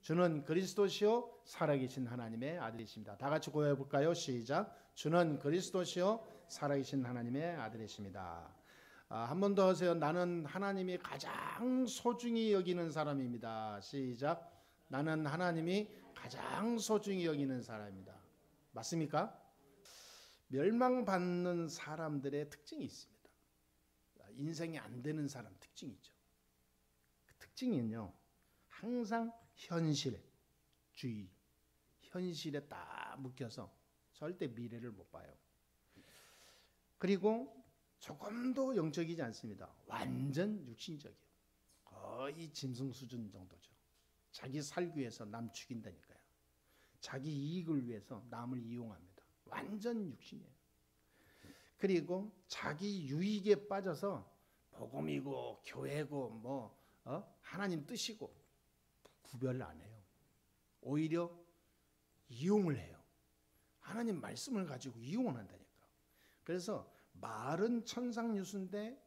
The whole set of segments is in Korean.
주는 그리스도시요 살아계신 하나님의 아들이십니다. 다 같이 고백해 볼까요? 시작. 주는 그리스도시요 살아계신 하나님의 아들이십니다. 한 번 더 하세요. 나는 하나님이 가장 소중히 여기는 사람입니다. 시작. 나는 하나님이 가장 소중히 여기는 사람입니다. 맞습니까? 멸망받는 사람들의 특징이 있습니다. 인생이 안 되는 사람 특징이 있죠. 그 특징은요, 항상 현실주의, 현실에 딱 묶여서 절대 미래를 못 봐요. 그리고 조금도 영적이지 않습니다. 완전 육신적이에요. 거의 짐승 수준 정도죠. 자기 살기 위해서 남 죽인다니까요. 자기 이익을 위해서 남을 이용합니다. 완전 육신이에요. 그리고 자기 유익에 빠져서 복음이고 교회고 하나님 뜻이고 구별 안 해요. 오히려 이용을 해요. 하나님 말씀을 가지고 이용을 한다니까. 그래서 말은 천상유수인데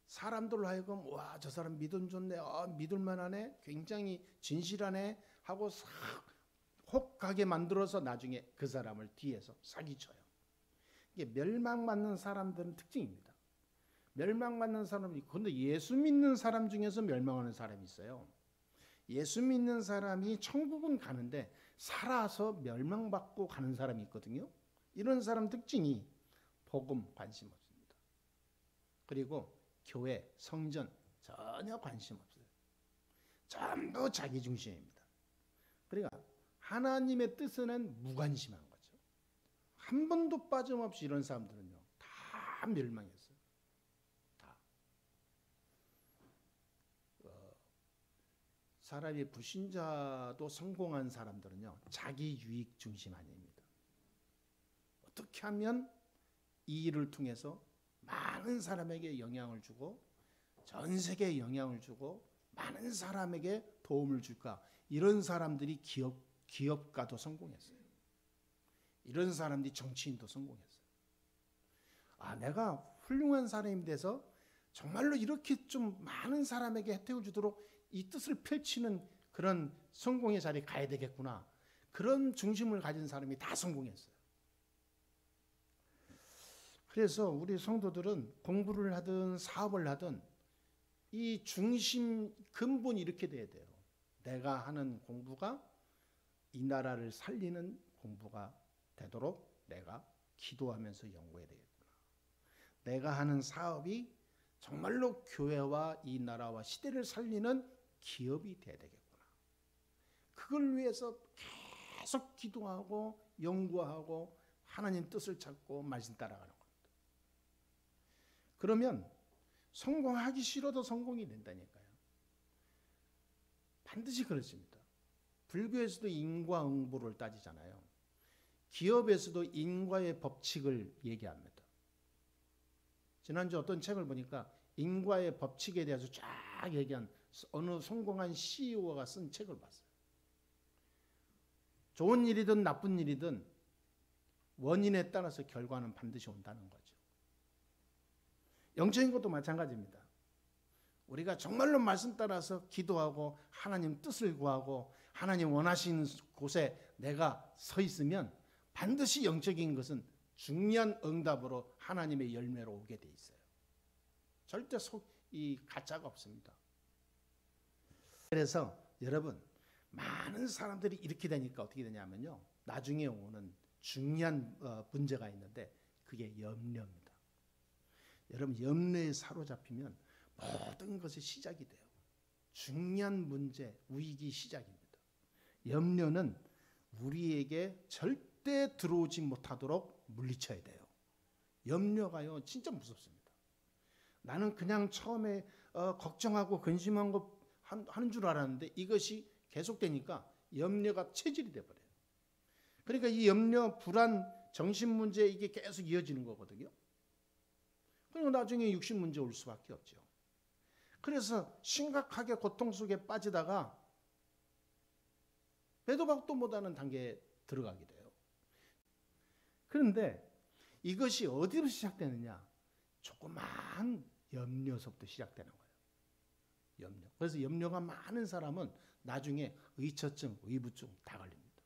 사람들로 하여금 와, 저 사람 믿음 좋네, 믿을만하네, 굉장히 진실하네 하고 싹 혹하게 만들어서 나중에 그 사람을 뒤에서 사기쳐요. 이게 멸망받는 사람들은 특징입니다. 멸망받는 사람이, 근데 예수 믿는 사람 중에서 멸망하는 사람이 있어요. 예수 믿는 사람이 천국은 가는데 살아서 멸망받고 가는 사람이 있거든요. 이런 사람 특징이 복음 관심 없습니다. 그리고 교회, 성전 전혀 관심 없어요. 전부 자기 중심입니다. 그러니까 하나님의 뜻에는 무관심한 거죠. 한 번도 빠짐없이 이런 사람들은요, 다 멸망했어요. 다. 사람이 불신자도 성공한 사람들은요, 자기 유익 중심 아닙니다. 어떻게 하면 이 일을 통해서 많은 사람에게 영향을 주고 전 세계에 영향을 주고 많은 사람에게 도움을 줄까? 이런 사람들이 기업가도 성공했어요. 이런 사람들이 정치인도 성공했어요. 내가 훌륭한 사람이 돼서 정말로 이렇게 좀 많은 사람에게 혜택을 주도록 이 뜻을 펼치는 그런 성공의 자리에 가야 되겠구나. 그런 중심을 가진 사람이 다 성공했어요. 그래서 우리 성도들은 공부를 하든 사업을 하든 이 중심 근본이 이렇게 돼야 돼요. 내가 하는 공부가 이 나라를 살리는 공부가 되도록 내가 기도하면서 연구해야 되겠구나. 내가 하는 사업이 정말로 교회와 이 나라와 시대를 살리는 기업이 돼야 되겠구나. 그걸 위해서 계속 기도하고 연구하고 하나님 뜻을 찾고 말씀 따라가는 겁니다. 그러면 성공하기 싫어도 성공이 된다니까요. 반드시 그렇습니다. 불교에서도 인과응보를 따지잖아요. 기업에서도 인과의 법칙을 얘기합니다. 지난주 어떤 책을 보니까 인과의 법칙에 대해서 쫙 얘기한 어느 성공한 CEO가 쓴 책을 봤어요. 좋은 일이든 나쁜 일이든 원인에 따라서 결과는 반드시 온다는 거죠. 영적인 것도 마찬가지입니다. 우리가 정말로 말씀 따라서 기도하고 하나님 뜻을 구하고 하나님 원하시는 곳에 내가 서 있으면 반드시 영적인 것은 중요한 응답으로 하나님의 열매로 오게 돼 있어요. 절대 이 가짜가 없습니다. 그래서 여러분, 많은 사람들이 이렇게 되니까 어떻게 되냐면요, 나중에 오는 중요한 문제가 있는데 그게 염려입니다. 여러분, 염려에 사로잡히면 모든 것이 시작이 돼요. 중요한 문제, 위기 시작입니다. 염려는 우리에게 절대 들어오지 못하도록 물리쳐야 돼요. 염려가요, 진짜 무섭습니다. 나는 그냥 처음에 걱정하고 근심한 거 하는 줄 알았는데 이것이 계속되니까 염려가 체질이 돼버려요. 그러니까 이 염려, 불안, 정신문제 이게 계속 이어지는 거거든요. 그리고 나중에 육신문제 올 수밖에 없죠. 그래서 심각하게 고통 속에 빠지다가 배도 박도 못하는 단계에 들어가게 돼요. 그런데 이것이 어디서 시작되느냐? 조그마한 염려서부터 시작되는 거예요. 염려. 그래서 염려가 많은 사람은 나중에 의처증, 의부증 다 걸립니다.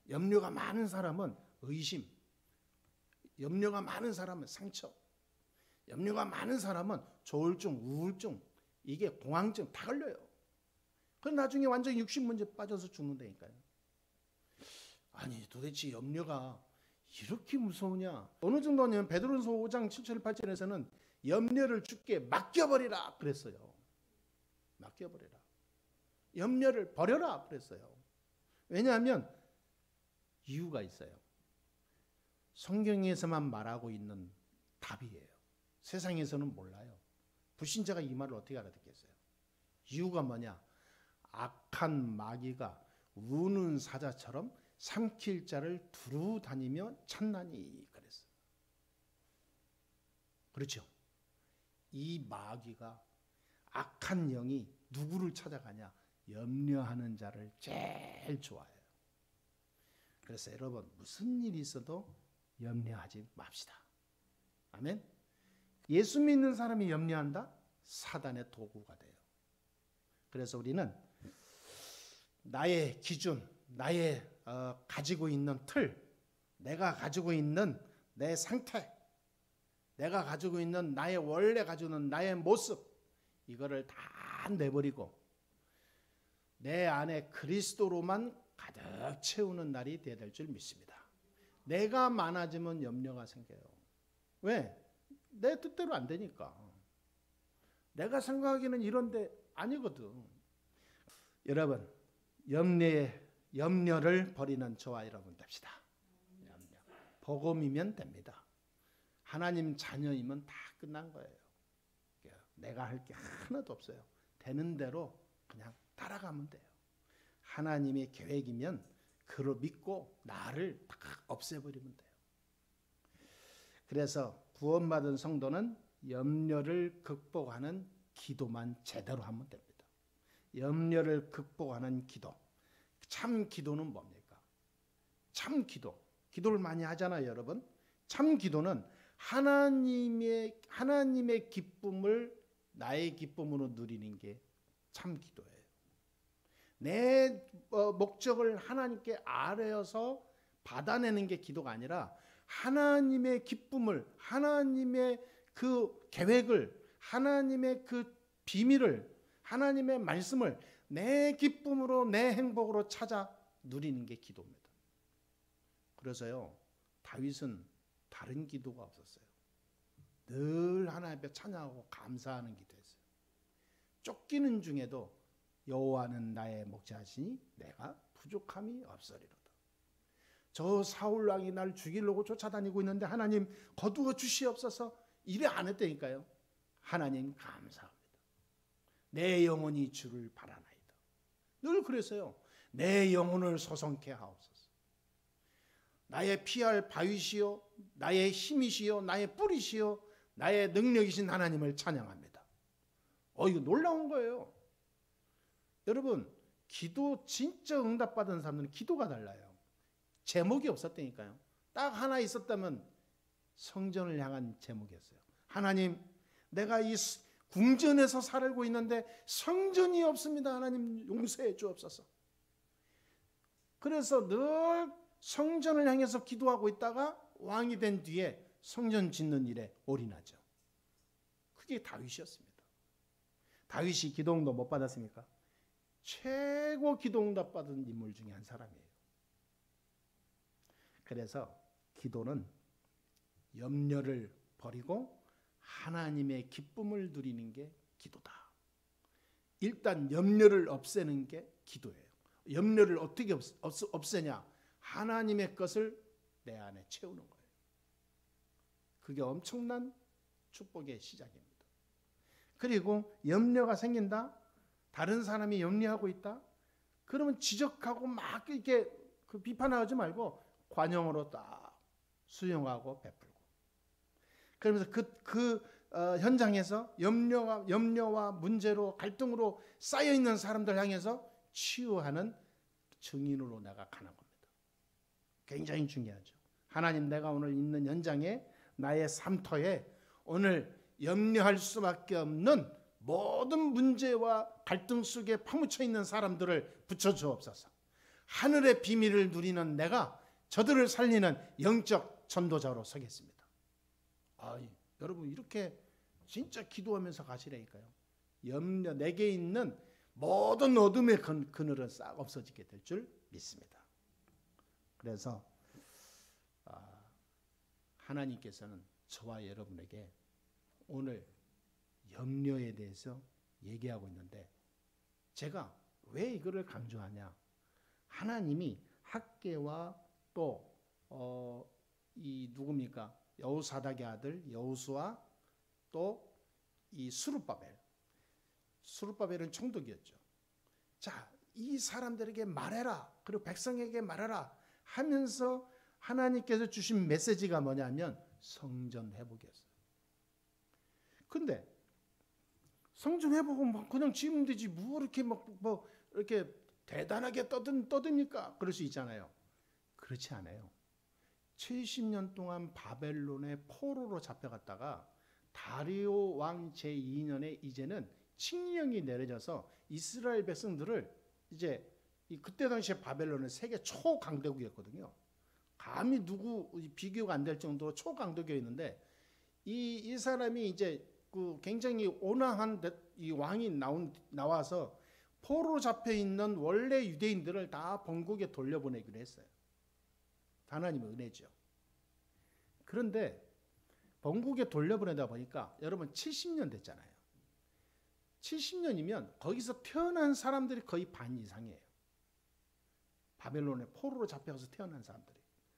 염려가 많은 사람은 의심, 염려가 많은 사람은 상처, 염려가 많은 사람은 조울증, 우울증, 이게 공황증 다 걸려요. 그럼 나중에 완전히 육신문제 빠져서 죽는다니까요. 아니 도대체 염려가 이렇게 무서우냐. 어느 정도냐면 베드로전서 5장 7절 8절에서는 염려를 주께 맡겨버리라 그랬어요. 맡겨버리라. 염려를 버려라 그랬어요. 왜냐하면 이유가 있어요. 성경에서만 말하고 있는 답이에요. 세상에서는 몰라요. 불신자가 이 말을 어떻게 알아듣겠어요? 이유가 뭐냐? 악한 마귀가 우는 사자처럼 삼킬 자를 두루 다니며 찾나니 그랬어요. 그렇죠? 이 마귀가 악한 영이 누구를 찾아가냐? 염려하는 자를 제일 좋아해요. 그래서 여러분 무슨 일이 있어도 염려하지 맙시다. 아멘. 예수 믿는 사람이 염려한다? 사단의 도구가 돼요. 그래서 우리는 나의 기준, 나의 가지고 있는 틀, 내가 가지고 있는 내 상태, 내가 가지고 있는 나의 원래 가지고 있는 나의 모습, 이거를 다 내버리고 내 안에 그리스도로만 가득 채우는 날이 되어야 될 줄 믿습니다. 내가 많아지면 염려가 생겨요. 왜? 내 뜻대로 안 되니까. 내가 생각하기는 이런데 아니거든. 여러분, 염려를 버리는 저와 여러분 됩시다. 염려. 복음이면 됩니다. 하나님 자녀이면 다 끝난 거예요. 내가 할 게 하나도 없어요. 되는 대로 그냥 따라가면 돼요. 하나님의 계획이면 그로 믿고 나를 다 없애버리면 돼요. 그래서 구원받은 성도는 염려를 극복하는 기도만 제대로 하면 됩니다. 염려를 극복하는 기도. 참 기도는 뭡니까? 참 기도. 기도를 많이 하잖아요, 여러분. 참 기도는 하나님의 기쁨을 나의 기쁨으로 누리는 게 참 기도예요. 내 목적을 하나님께 아뢰어서 받아내는 게 기도가 아니라 하나님의 기쁨을, 하나님의 그 계획을, 하나님의 그 비밀을, 하나님의 말씀을 내 기쁨으로, 내 행복으로 찾아 누리는 게 기도입니다. 그래서요, 다윗은 다른 기도가 없었어요. 늘 하나님 앞에 찬양하고 감사하는 기도였어요. 쫓기는 중에도 여호와는 나의 목자시니 내가 부족함이 없으리로다. 저 사울 왕이 날 죽이려고 쫓아다니고 있는데 하나님 거두어 주시옵소서 이래 안 했다니까요. 하나님 감사합니다. 내 영혼이 주를 바라나이다. 늘 그랬어요. 내 영혼을 소성케 하옵소서. 나의 피할 바위시요 나의 힘이시요 나의 뿌리시요 나의 능력이신 하나님을 찬양합니다. 이거 놀라운 거예요. 여러분, 기도 진짜 응답받은 사람들은 기도가 달라요. 제목이 없었다니까요. 딱 하나 있었다면 성전을 향한 제목이었어요. 하나님, 내가 이 궁전에서 살고 있는데 성전이 없습니다. 하나님 용서해 주옵소서. 그래서 늘 성전을 향해서 기도하고 있다가 왕이 된 뒤에 성전 짓는 일에 올인하죠. 그게 다윗이었습니다. 다윗이 기도응답 못 받았습니까? 최고 기도응답 받은 인물 중에 한 사람이에요. 그래서 기도는 염려를 버리고 하나님의 기쁨을 누리는 게 기도다. 일단 염려를 없애는 게 기도예요. 염려를 어떻게 없애냐? 하나님의 것을 내 안에 채우는 거예요. 그게 엄청난 축복의 시작입니다. 그리고 염려가 생긴다? 다른 사람이 염려하고 있다? 그러면 지적하고 막 이렇게 비판하지 말고 관용으로 딱 수용하고 베풀고. 그러면서 그 현장에서 염려와 문제로 갈등으로 쌓여있는 사람들 향해서 치유하는 증인으로 내가 가는 겁니다. 굉장히 중요하죠. 하나님, 내가 오늘 있는 현장에 나의 삶터에 오늘 염려할 수밖에 없는 모든 문제와 갈등 속에 파묻혀 있는 사람들을 붙여주옵소서. 하늘의 비밀을 누리는 내가 저들을 살리는 영적 전도자로 서겠습니다. 여러분 이렇게 진짜 기도하면서 가시라니까요. 염려, 내게 있는 모든 어둠의 그늘은 싹 없어지게 될 줄 믿습니다. 그래서 하나님께서는 저와 여러분에게 오늘 염려에 대해서 얘기하고 있는데, 제가 왜 이거를 강조하냐? 하나님이 학개와 또 이 누굽니까? 여호사닥의 아들 여호수아, 또 이 수룹바벨은 총독이었죠. 자, 이 사람들에게 말해라, 그리고 백성에게 말해라 하면서 하나님께서 주신 메시지가 뭐냐면 성전 회복이었어요. 근데 성전 회복은 그냥 지으면 되지 뭐 이렇게 뭐 이렇게 대단하게 떠듭니까? 그럴 수 있잖아요. 그렇지 않아요. 70년 동안 바벨론의 포로로 잡혀갔다가 다리오 왕 제2년에 이제는 칙령이 내려져서 이스라엘 백성들을 이제 그때 당시에 바벨론은 세계 초강대국이었거든요. 감히 누구 비교가 안 될 정도로 초강대국이었는데 이 사람이 이제 그 굉장히 온화한 이 왕이 나와서 포로로 잡혀 있는 원래 유대인들을 다 본국에 돌려보내기로 했어요. 하나님의 은혜죠. 그런데 본국에 돌려보내다 보니까 여러분 70년 됐잖아요. 70년이면 거기서 태어난 사람들이 거의 반 이상이에요. 바벨론에 포로로 잡혀서 태어난 사람들이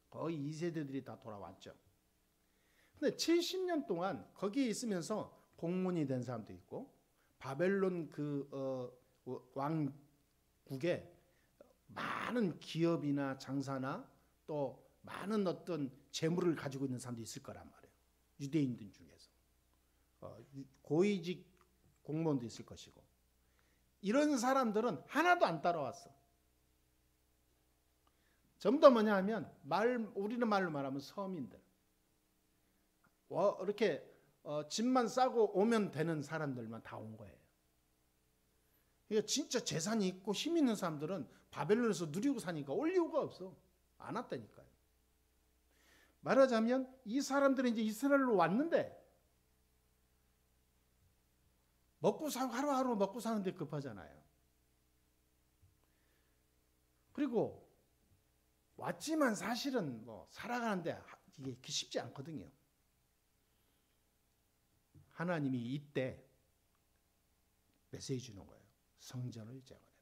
거의 2세대들이 다 돌아왔죠. 근데 70년 동안 거기에 있으면서 공문이 된 사람도 있고, 바벨론 왕국에 많은 기업이나 장사나 또 많은 어떤 재물을 가지고 있는 사람도 있을 거란 말이에요. 유대인들 중에서 고위직 공무원도 있을 것이고, 이런 사람들은 하나도 안 따라왔어. 전부 다 뭐냐 하면 우리는 말로 말하면 서민들, 이렇게 집만 싸고 오면 되는 사람들만 다 온 거예요. 그러니까 진짜 재산이 있고 힘 있는 사람들은 바벨론에서 누리고 사니까 올 이유가 없어. 안 왔다니까요. 말하자면 이 사람들은 이제 이스라엘로 왔는데 하루하루 먹고 사는데 급하잖아요. 그리고 왔지만 사실은 뭐 살아가는데 이게 쉽지 않거든요. 하나님이 이때 메시지 주는 거예요. 성전을 재건해라.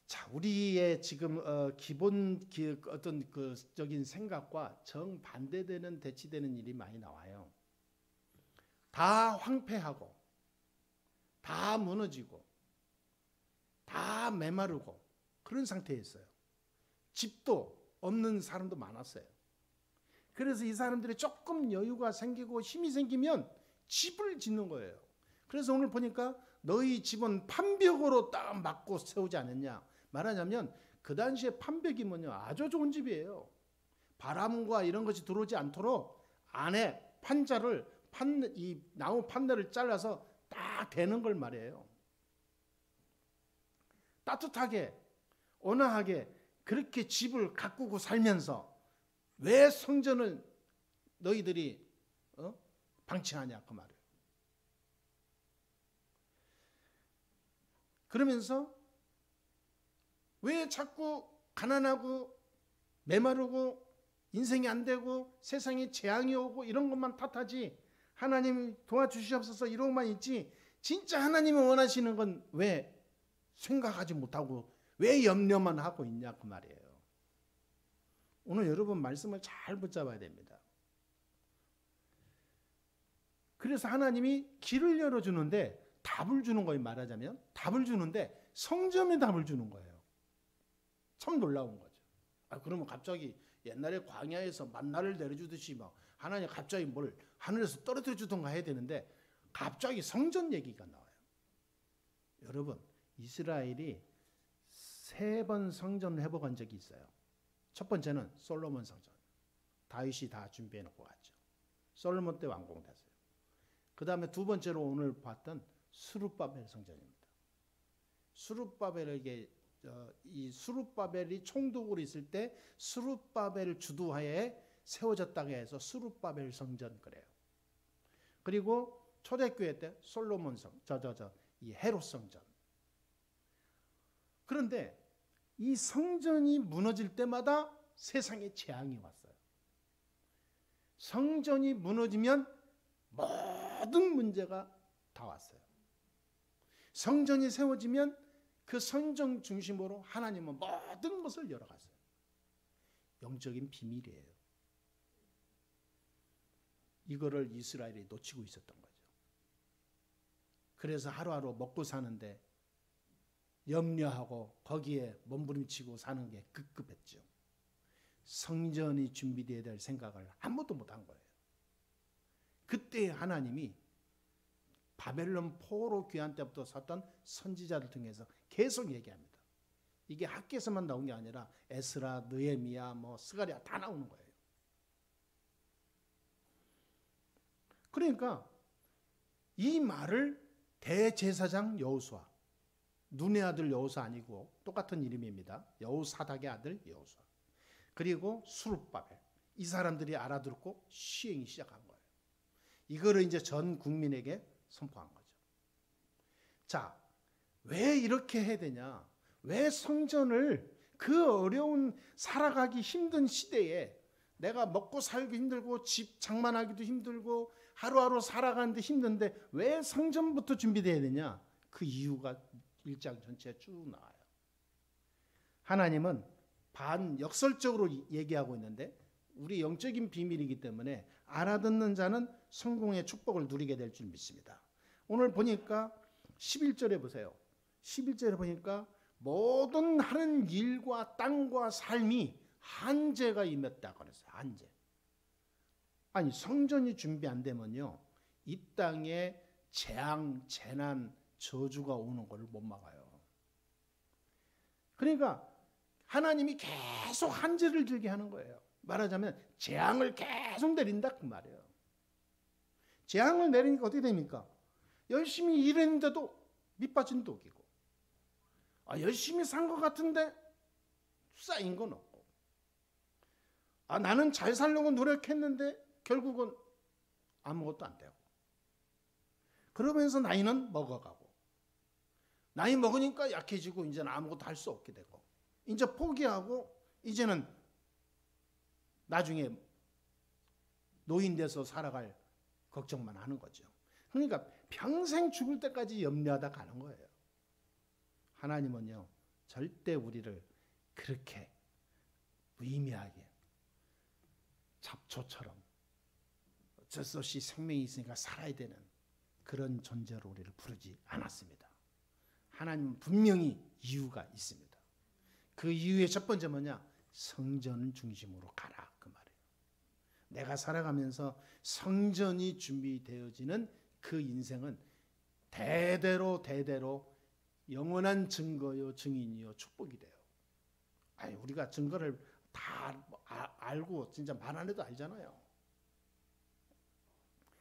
자, 우리의 지금 기본 어떤 적인 생각과 정반대되는 대치되는 일이 많이 나와요. 다 황폐하고 다 무너지고 다 메마르고 그런 상태에 있어요. 집도 없는 사람도 많았어요. 그래서 이 사람들이 조금 여유가 생기고 힘이 생기면 집을 짓는 거예요. 그래서 오늘 보니까 너희 집은 판벽으로 딱 막고 세우지 않았냐. 말하자면 그 당시에 판벽이 뭐냐, 아주 좋은 집이에요. 바람과 이런 것이 들어오지 않도록 안에 이 나무 판넬을 잘라서 딱 대는 걸 말이에요. 따뜻하게 온화하게 그렇게 집을 가꾸고 살면서 왜 성전을 너희들이 방치하냐 그 말이에요. 그러면서 왜 자꾸 가난하고 메마르고 인생이 안 되고 세상에 재앙이 오고 이런 것만 탓하지, 하나님이 도와주시옵소서 이런 것만 있지, 진짜 하나님이 원하시는 건 왜 생각하지 못하고 왜 염려만 하고 있냐 그 말이에요. 오늘 여러분 말씀을 잘 붙잡아야 됩니다. 그래서 하나님이 길을 열어주는데 답을 주는 거예요. 말하자면 답을 주는데 성전에 답을 주는 거예요. 참 놀라운 거죠. 그러면 갑자기 옛날에 광야에서 만나를 내려주듯이 막 하나님 갑자기 뭘 하늘에서 떨어뜨려 주던가 해야 되는데 갑자기 성전 얘기가 나와요. 여러분, 이스라엘이 3번 성전 회복한 적이 있어요. 첫 번째는 솔로몬 성전. 다윗이 다 준비해 놓고 갔죠. 솔로몬 때 완공됐어요. 그 다음에 두 번째로 오늘 봤던 스룹바벨 성전입니다. 스룹바벨에게 이 스룹바벨이 총독으로 있을 때 스룹바벨 주도하에 세워졌다고 해서 스룹바벨 성전 그래요. 그리고 초대교회 때 솔로몬 이 헤롯 성전. 그런데 이 성전이 무너질 때마다 세상에 재앙이 왔어요. 성전이 무너지면 모든 문제가 다 왔어요. 성전이 세워지면 그 성전 중심으로 하나님은 모든 것을 열어갔어요. 영적인 비밀이에요. 이거를 이스라엘이 놓치고 있었던 거죠. 그래서 하루하루 먹고 사는데 염려하고 거기에 몸부림치고 사는 게 급급했죠. 성전이 준비되어야 될 생각을 아무도 못한 거예요. 그때 하나님이 바벨론 포로 귀환 때부터 섰던 선지자를 통해서 계속 얘기합니다. 이게 학교에서만 나온 게 아니라 에스라, 느헤미야, 스가랴 다 나오는 거예요. 그러니까 이 말을 대제사장 여호수아, 눈의 아들 여호수아 아니고 똑같은 이름입니다. 여호사닥의 아들 여호수아, 그리고 스룹바벨, 이 사람들이 알아듣고 시행이 시작한 거예요. 이거를 이제 전 국민에게 선포한 거죠. 자, 왜 이렇게 해야 되냐? 왜 성전을 그 어려운 살아가기 힘든 시대에 내가 먹고 살기 힘들고 집 장만하기도 힘들고 하루하루 살아가는데 힘든데 왜 성전부터 준비돼야 되냐? 그 이유가 1장 전체에 쭉 나와요. 하나님은 반역설적으로 얘기하고 있는데 우리 영적인 비밀이기 때문에 알아듣는 자는 성공의 축복을 누리게 될 줄 믿습니다. 오늘 보니까 11절에 보세요. 11절에 보니까 모든 하는 일과 땅과 삶이 한재가 임했다 그랬어요. 한재. 아니 성전이 준비 안 되면요, 이 땅에 재앙, 재난, 저주가 오는 걸 못 막아요. 그러니까 하나님이 계속 한재를 들게 하는 거예요. 말하자면 재앙을 계속 내린다 그 말이에요. 재앙을 내리니까 어떻게 됩니까? 열심히 일했는데도 밑빠진 독이고, 열심히 산 것 같은데 쌓인 건 없고, 나는 잘 살려고 노력했는데 결국은 아무것도 안 되고, 그러면서 나이는 먹어가고, 나이 먹으니까 약해지고 이제는 아무것도 할 수 없게 되고, 이제 포기하고 이제는 나중에 노인 돼서 살아갈 걱정만 하는 거죠. 그러니까 평생 죽을 때까지 염려하다 가는 거예요. 하나님은요, 절대 우리를 그렇게 무의미하게 잡초처럼 어쩔 수 없이 생명이 있으니까 살아야 되는 그런 존재로 우리를 부르지 않았습니다. 하나님은 분명히 이유가 있습니다. 그 이유의 첫 번째 뭐냐? 성전 중심으로 가라 그 말이에요. 내가 살아가면서 성전이 준비되어지는 그 인생은 대대로 영원한 증거요 증인이요 축복이 돼요. 우리가 증거를 다 알고 진짜 말 안 해도 알잖아요.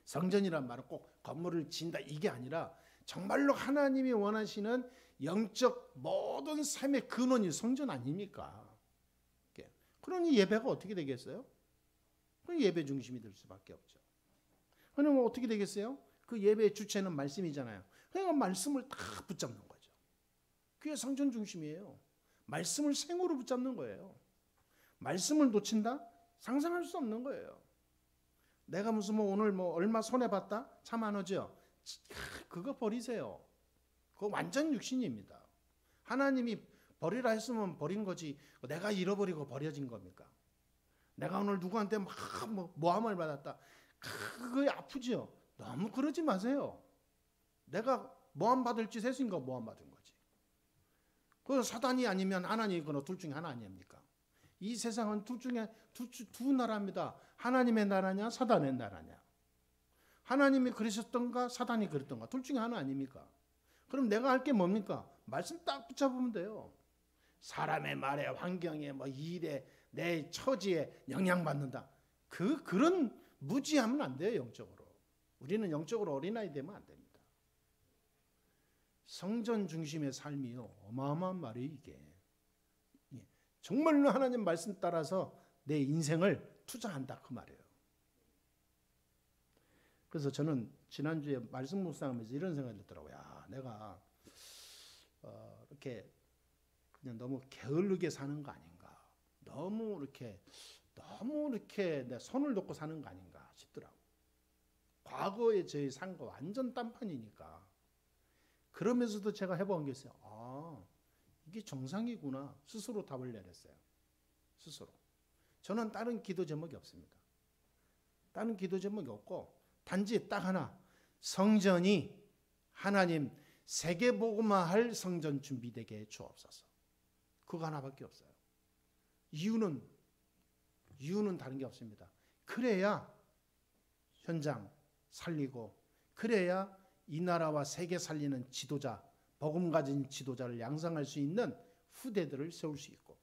성전이란 말은 꼭 건물을 지은다 이게 아니라 정말로 하나님이 원하시는 영적 모든 삶의 근원이 성전 아닙니까? 그러니 예배가 어떻게 되겠어요? 그 예배 중심이 될 수밖에 없죠. 그러면 어떻게 되겠어요? 그 예배의 주체는 말씀이잖아요. 그러니까 말씀을 다 붙잡는 거죠. 그게 성전 중심이에요. 말씀을 생으로 붙잡는 거예요. 말씀을 놓친다? 상상할 수 없는 거예요. 내가 무슨 오늘 얼마 손해봤다? 참 안 오죠? 그거 버리세요. 그거 완전 육신입니다. 하나님이 버리라 했으면 버린 거지 내가 잃어버리고 버려진 겁니까? 내가 오늘 누구한테 모함을 받았다. 그거 아프죠? 너무 그러지 마세요. 내가 모함 받을 짓 했으니까 모함 받은 거지. 그 사단이 아니면 하나님이거나 둘 중에 하나 아닙니까? 이 세상은 둘 중에 두 나라입니다. 하나님의 나라냐 사단의 나라냐. 하나님이 그러셨던가 사단이 그랬던가 둘 중에 하나 아닙니까? 그럼 내가 할 게 뭡니까? 말씀 딱 붙잡으면 돼요. 사람의 말에 환경에 일에 내 처지에 영향받는다. 그런 무지하면 안 돼요. 영적으로. 우리는 영적으로 어린아이 되면 안 됩니다. 성전 중심의 삶이요. 어마어마한 말이에요, 이게. 정말로 하나님 말씀 따라서 내 인생을 투자한다, 그 말이에요. 그래서 저는 지난주에 말씀 묵상하면서 이런 생각이 들더라고요. 야, 내가 이렇게 그냥 너무 게을르게 사는 거 아닌가. 너무 이렇게 내 손을 놓고 사는 거 아닌가 싶더라고요. 과거에 저희 산 거 완전 딴판이니까. 그러면서도 제가 해본 게 있어요. 아, 이게 정상이구나. 스스로 답을 내렸어요. 스스로. 저는 다른 기도 제목이 없습니다. 다른 기도 제목이 없고 단지 딱 하나. 성전이 하나님 세계복음화할 성전 준비되게 해 주옵소서. 그거 하나밖에 없어요. 이유는 다른 게 없습니다. 그래야 현장 살리고, 그래야 이 나라와 세계 살리는 지도자, 복음 가진 지도자를 양성할 수 있는 후대들을 세울 수 있고,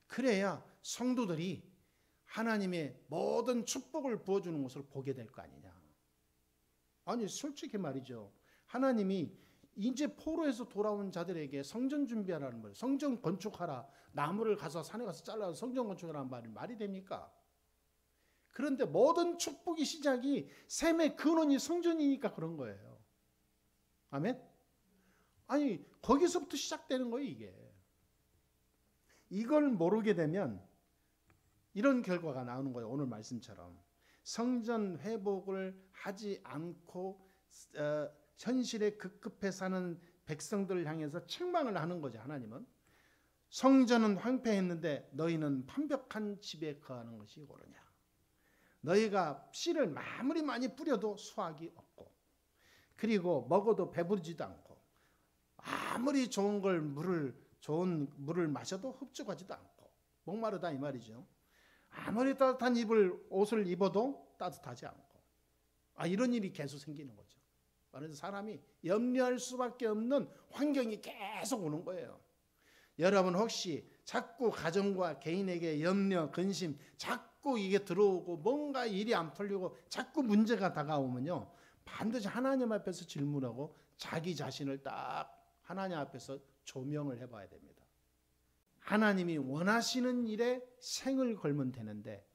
그래야 성도들이 하나님의 모든 축복을 부어주는 것을 보게 될 거 아니냐. 아니 솔직히 말이죠. 하나님이 이제 포로에서 돌아온 자들에게 성전 준비하라는 거예요. 성전 건축하라. 나무를 가서 산에 가서 잘라서 성전 건축하라는 말이 됩니까? 그런데 모든 축복의 시작이 셈의 근원이 성전이니까 그런 거예요. 아멘? 아니 거기서부터 시작되는 거예요, 이게. 이걸 모르게 되면 이런 결과가 나오는 거예요. 오늘 말씀처럼. 성전 회복을 하지 않고 현실에 급급해 사는 백성들을 향해서 책망을 하는 거죠. 하나님은. 성전은 황폐했는데 너희는 판벽한 집에 거하는 것이 옳으냐. 너희가 씨를 아무리 많이 뿌려도 수확이 없고, 그리고 먹어도 배부르지도 않고, 아무리 좋은 물을 마셔도 흡족하지도 않고, 목마르다 이 말이죠. 아무리 따뜻한 옷을 입어도 따뜻하지 않고, 이런 일이 계속 생기는 거죠. 그래서 사람이 염려할 수밖에 없는 환경이 계속 오는 거예요. 여러분 혹시 자꾸 가정과 개인에게 염려, 근심, 자꾸 이게 들어오고 뭔가 일이 안 풀리고 자꾸 문제가 다가오면요, 반드시 하나님 앞에서 질문하고 자기 자신을 딱 하나님 앞에서 조명을 해봐야 됩니다. 하나님이 원하시는 일에 생을 걸면 되는데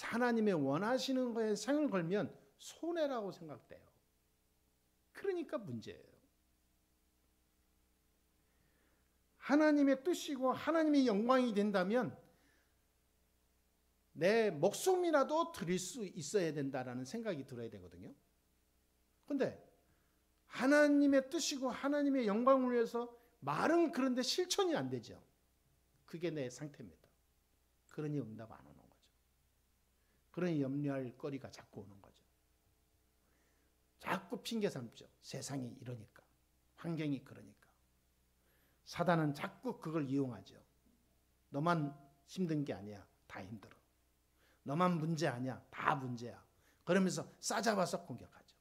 하나님의 원하시는 거에 생을 걸면 손해라고 생각돼요. 그러니까 문제예요. 하나님의 뜻이고 하나님의 영광이 된다면 내 목숨이라도 드릴 수 있어야 된다라는 생각이 들어야 되거든요. 그런데 하나님의 뜻이고 하나님의 영광을 위해서 말은 그런데 실천이 안 되죠. 그게 내 상태입니다. 그러니 응답 안 오는 거죠. 그러니 염려할 거리가 자꾸 오는 거죠. 자꾸 핑계 삼죠. 세상이 이러니까, 환경이 그러니까. 사단은 자꾸 그걸 이용하죠. 너만 힘든 게 아니야. 다 힘들어. 너만 문제 아니야. 다 문제야. 그러면서 싸잡아서 공격하죠.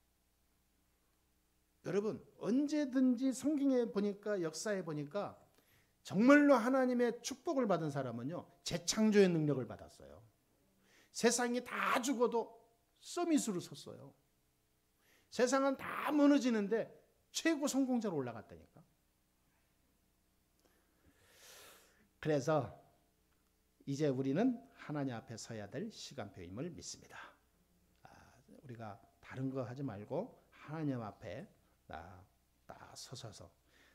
여러분 언제든지 성경에 보니까, 역사에 보니까 정말로 하나님의 축복을 받은 사람은요, 재창조의 능력을 받았어요. 세상이 다 죽어도 서밋으로 섰어요. 세상은 다 무너지는데 최고 성공자로 올라갔다니까. 그래서 이제 우리는 하나님 앞에 서야 될 시간표임을 믿습니다. 우리가 다른 거 하지 말고 하나님 앞에 딱 서서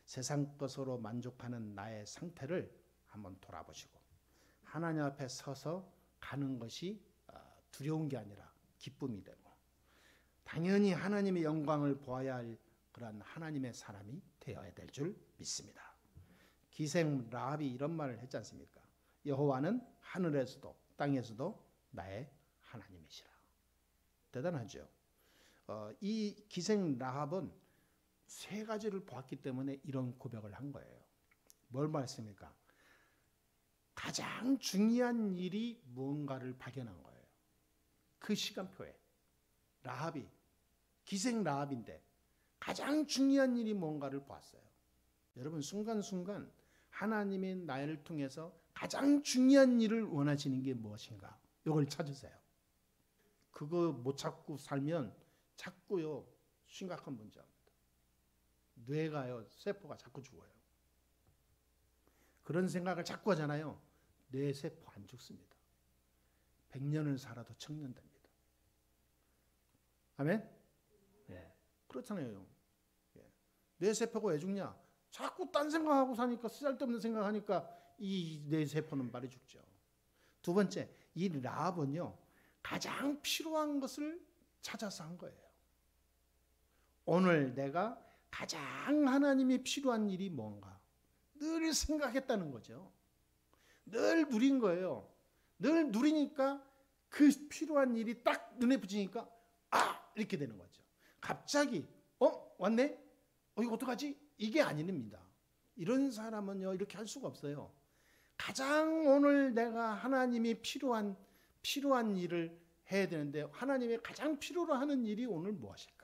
세상 것으로 만족하는 나의 상태를 한번 돌아보시고, 하나님 앞에 서서 가는 것이 두려운 게 아니라 기쁨이 되고, 당연히 하나님의 영광을 보아야 할 그런 하나님의 사람이 되어야 될 줄 믿습니다. 기생 라합이 이런 말을 했지 않습니까? 여호와는 하늘에서도 땅에서도 나의 하나님이시라. 대단하죠. 이 기생 라합은 세 가지를 보았기 때문에 이런 고백을 한 거예요. 뭘 말했습니까? 가장 중요한 일이 무언가를 발견한 거예요. 그 시간표에 라합이, 기생 라합인데 가장 중요한 일이 뭔가를 보았어요. 여러분 순간순간 하나님이 나를 통해서 가장 중요한 일을 원하시는 게 무엇인가? 이걸 찾으세요. 그거 못 찾고 살면 자꾸요 심각한 문제입니다. 뇌가요 세포가 자꾸 죽어요. 그런 생각을 자꾸 하잖아요. 뇌 세포 안 죽습니다. 100년을 살아도 청년됩니다. 아멘? 예. 그렇잖아요. 예. 뇌 세포가 왜 죽냐? 자꾸 딴 생각하고 사니까 쓸데없는 생각하니까 이 뇌 세포는 빨리 죽죠. 두 번째, 이 라합은요 가장 필요한 것을 찾아서 한 거예요. 오늘 내가 가장 하나님이 필요한 일이 뭔가 늘 생각했다는 거죠. 늘 누린 거예요. 늘 누리니까 그 필요한 일이 딱 눈에 비치니까 이렇게 되는 거죠. 갑자기 왔네? 이거 어떡하지? 이게 아닙니다. 이런 사람은요 이렇게 할 수가 없어요. 가장 오늘 내가 하나님이 필요한 일을 해야 되는데 하나님이 가장 필요로 하는 일이 오늘 무엇일까?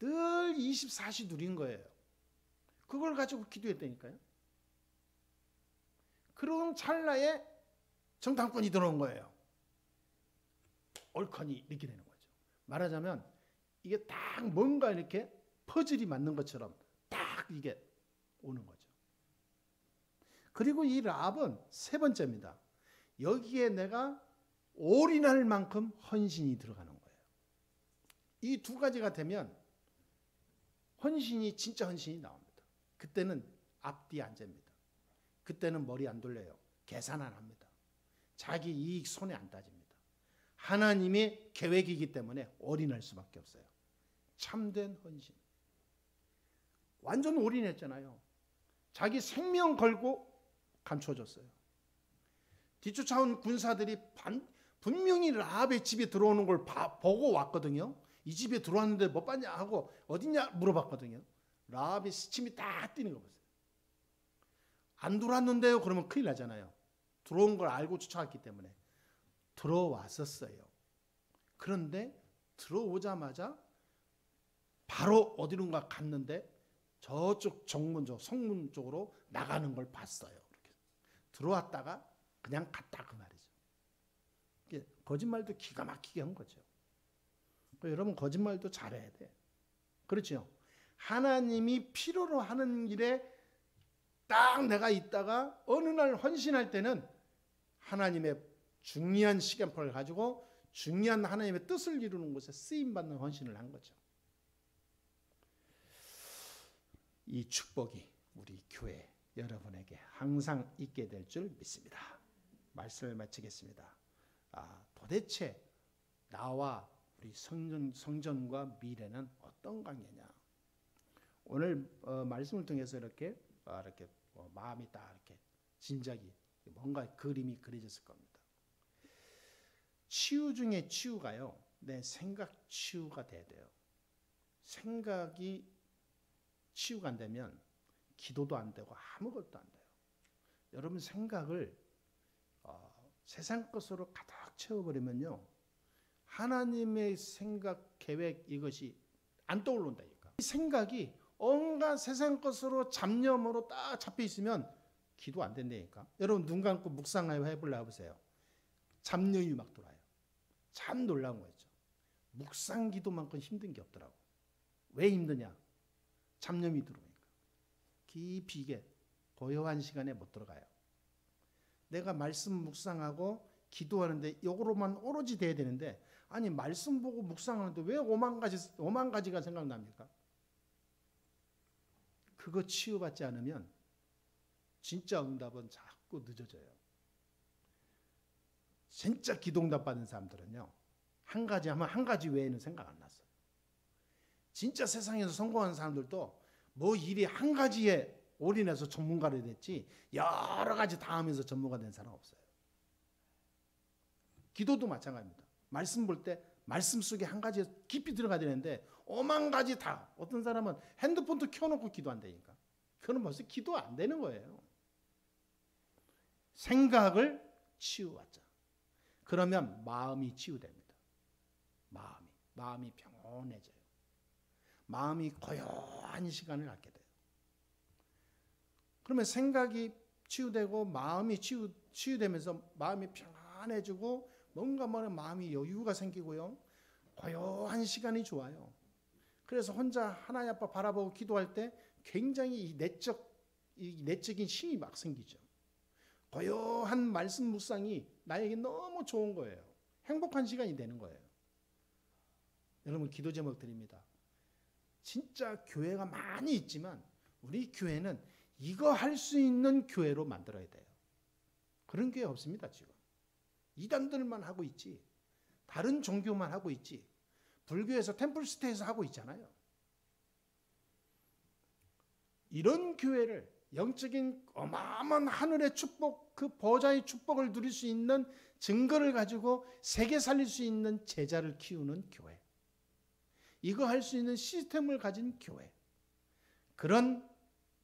늘 24시 누린 거예요. 그걸 가지고 기도했다니까요. 그런 찰나에 정탐꾼이 들어온 거예요. 옳거니 이렇게 되는 거죠. 말하자면 이게 딱 뭔가 이렇게 퍼즐이 맞는 것처럼 딱 이게 오는 거죠. 그리고 이 라합은 세 번째입니다. 여기에 내가 올인할 만큼 헌신이 들어가는 거예요. 이 두 가지가 되면 헌신이 진짜 헌신이 나옵니다. 그때는 앞뒤 안 잽니다. 그때는 머리 안 돌려요. 계산 안 합니다. 자기 이익 손에 안 따집니다. 하나님의 계획이기 때문에 올인할 수밖에 없어요. 참된 헌신. 완전 올인했잖아요. 자기 생명 걸고 감춰줬어요. 뒤쫓아온 군사들이 분명히 라합의 집에 들어오는 걸 보고 왔거든요. 이 집에 들어왔는데 뭐 봤냐 하고 어딨냐 물어봤거든요. 라합의 시침이 딱 뛰는 거 보세요. 안 들어왔는데요. 그러면 큰일 나잖아요. 들어온 걸 알고 쫓아왔기 때문에. 들어왔었어요. 그런데 들어오자마자 바로 어디론가 갔는데 저쪽 성문 쪽으로 나가는 걸 봤어요. 이렇게. 들어왔다가 그냥 갔다 그 말이죠. 이게 거짓말도 기가 막히게 한 거죠. 여러분 거짓말도 잘해야 돼. 그렇죠? 하나님이 필요로 하는 일에 딱 내가 있다가 어느 날 헌신할 때는 하나님의 중요한 시간표를 가지고 중요한 하나님의 뜻을 이루는 곳에 쓰임받는 헌신을 한 거죠. 이 축복이 우리 교회 여러분에게 항상 있게 될 줄 믿습니다. 말씀을 마치겠습니다. 도대체 나와 우리 성전과 미래는 어떤 관계냐? 오늘 말씀을 통해서 이렇게 마음이 딱 이렇게 진작이 뭔가 그림이 그려졌을 겁니다. 치유 중에 치유가요. 내 생각 치유가 돼야 돼요. 생각이 치유가 안 되면 기도도 안 되고 아무것도 안 돼요. 여러분 생각을 세상 것으로 가득 채워버리면요. 하나님의 생각, 계획 이것이 안 떠올른다니까. 이 생각이 온갖 세상 것으로 잡념으로 딱 잡혀 있으면 기도 안 된다니까. 여러분 눈 감고 묵상하여 해보려 보세요. 잡념이 막 돌아요. 참 놀라운 거죠. 묵상 기도만큼 힘든 게 없더라고. 왜 힘드냐? 잡념이 들어오니까. 깊이 이게 고요한 시간에 못 들어가요. 내가 말씀 묵상하고 기도하는데 이거로만 오로지 돼야 되는데 아니 말씀 보고 묵상하는데 왜 5만 가지가 생각납니까? 그거 치유받지 않으면 진짜 응답은 자꾸 늦어져요. 진짜 기도응답 받은 사람들은요. 한 가지 하면 한 가지 외에는 생각 안 났어요. 진짜 세상에서 성공한 사람들도 뭐 일이 한 가지에 올인해서 전문가를 됐지 여러 가지 다 하면서 전문가 된 사람 없어요. 기도도 마찬가지입니다. 말씀 볼 때 말씀 속에 한 가지에 깊이 들어가야 되는데 5만 가지 다 어떤 사람은 핸드폰도 켜놓고 기도 안 되니까 그건 벌써 기도 안 되는 거예요. 생각을 치유하자. 그러면 마음이 치유됩니다. 마음이 평온해져요. 마음이 고요한 시간을 갖게 돼요. 그러면 생각이 치유되고 마음이 치유되면서 마음이 평안해지고 뭔가 마음이 여유가 생기고요. 고요한 시간이 좋아요. 그래서 혼자 하나님 앞에 바라보고 기도할 때 굉장히 이 내적인 힘이 막 생기죠. 고요한 말씀 묵상이 나에게 너무 좋은 거예요. 행복한 시간이 되는 거예요. 여러분, 기도 제목 드립니다. 진짜 교회가 많이 있지만 우리 교회는 이거 할 수 있는 교회로 만들어야 돼요. 그런 교회 없습니다. 지금 이단들만 하고 있지, 다른 종교만 하고 있지, 불교에서 템플스테이에서 하고 있잖아요. 이런 교회를, 영적인 어마어마한 하늘의 축복, 그 보좌의 축복을 누릴 수 있는 증거를 가지고 세계 살릴 수 있는 제자를 키우는 교회, 이거 할 수 있는 시스템을 가진 교회, 그런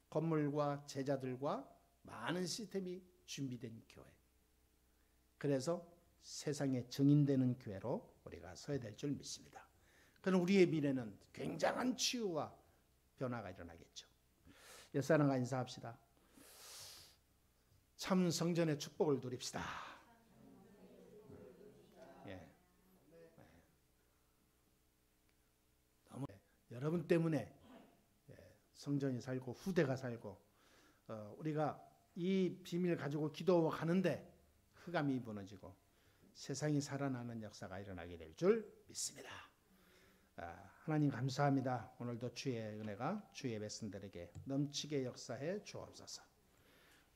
건물과 제자들과 많은 시스템이 준비된 교회, 그래서 세상에 증인되는 교회로 우리가 서야 될 줄 믿습니다. 그럼 우리의 미래는 굉장한 치유와 변화가 일어나겠죠. 옛사람과 인사합시다. 참 성전의 축복을 누립시다. 예. 너무 여러분 때문에 성전이 살고 후대가 살고 우리가 이 비밀을 가지고 기도하는데 흑암이 무너지고 세상이 살아나는 역사가 일어나게 될 줄 믿습니다. 하나님 감사합니다. 오늘도 주의 은혜가 주의 백성들에게 넘치게 역사해 주옵소서.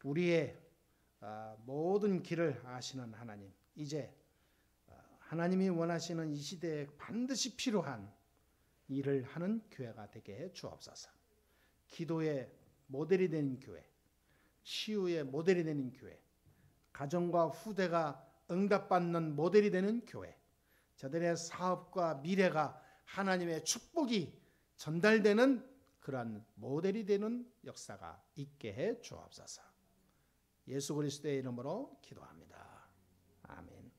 우리의 모든 길을 아시는 하나님, 이제 하나님이 원하시는 이 시대에 반드시 필요한 일을 하는 교회가 되게 해 주옵소서. 기도의 모델이 되는 교회, 치유의 모델이 되는 교회, 가정과 후대가 응답받는 모델이 되는 교회, 저들의 사업과 미래가 하나님의 축복이 전달되는 그러한 모델이 되는 역사가 있게 해 주옵소서. 예수 그리스도의 이름으로 기도합니다. 아멘.